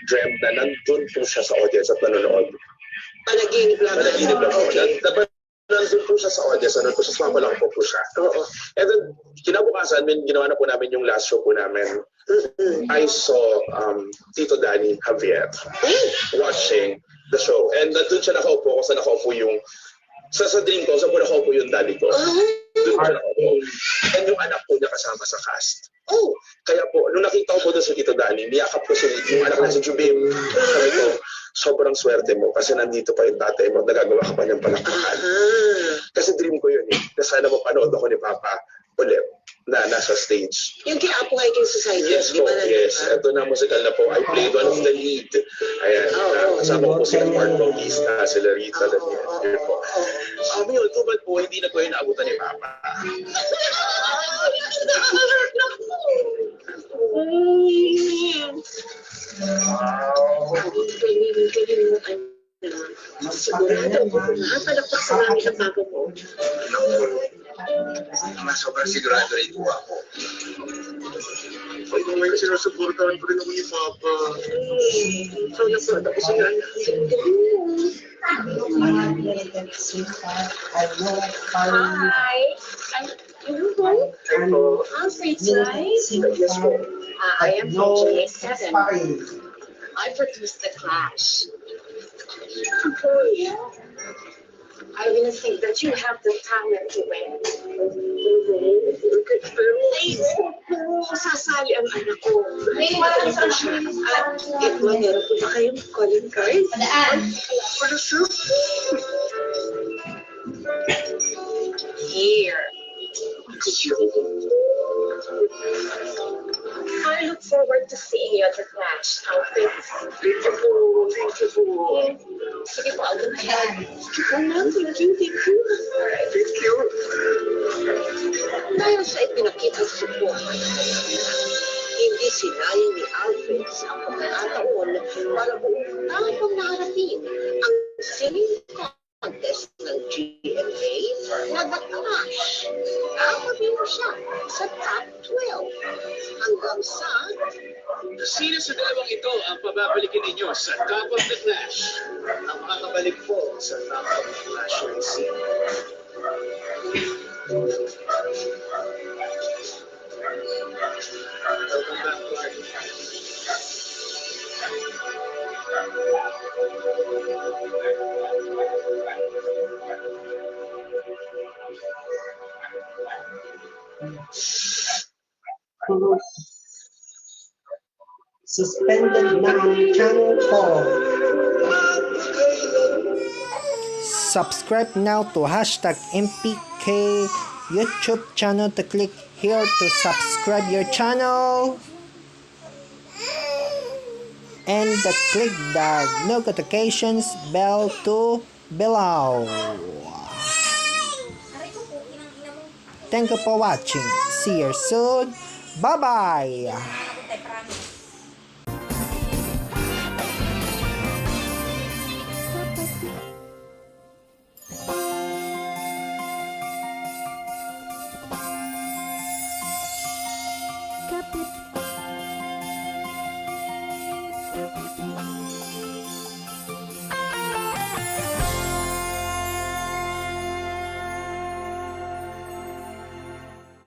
dreamt na nandun po siya sa audience at nanonood. Panaginip lang. Panaginip lang po. Okay. Nandun po siya sa audience, nandun po siya, sumama lang po siya. Oo. And then, kinabukasan, ginawa na po namin yung last show po namin. I saw Tito Danny Javier watching the show. And nandun siya nakaupo kung saan nakaupo yung sa dream ko, saan po nakaupo yung daddy ko. Doon po siya nakaupo. And yung anak po niya kasama sa cast. Oh, Kaya po, nung nakita ko po doon si Tito Danny, niyakap ko yung anak na si Jubim. Sabi ko, sobrang swerte mo kasi nandito pa yung tatay mo, nagagawa ka pa niyang palakpakan. Kasi dream ko yun eh, na sana mapanood ako ni Papa ulit na nasa stage. yung kay Apo Hiking Society. Yes di po, ba na- yes. Ito na musical na po. I played one of the lead. Ayan, kasama ko po sila Mark Bautista, sila Rita Daniel. Yun po. Sabi yun, tubad po, hindi na po yung naabutan ni Papa. Sigurado ako kung palakpak sa namin ang bago mo. Sobrang sigurado rin po ako. Pag may sinusuportahan ko rin ako ni Papa. So, nasunod ako sa namin. Hi. I'm Fritz, right? Yes po. I am from GA7. I produced The Clash. I really think that you have the talent to win. Pero sasali ang anak ko. Magaling po siya. At ito, meron po ba kayong calling card? Here. I look forward to seeing you at the Clash outfit. Thank you po. Thank you po. Sige po, I'll go ahead. Thank you. Thank you. Dahil sa ipinakitang support, hindi sinayang ni Alfred ang pagkakataon para buong maharapin ang singing contest ng GMA na The Clash. Nakapabili siya sa top 12 hanggang sa Sino sa dalawang ito ang pababalikin ninyo sa Top of the Clash? Ang makakabalik po sa Top of the Clash Racing. Welcome back to our Suspended na ang channel ko. Subscribe now to #MPK YouTube channel to click here to subscribe your channel. And click the notifications bell to below. Thank you for watching. See you soon. Bye-bye. Kapit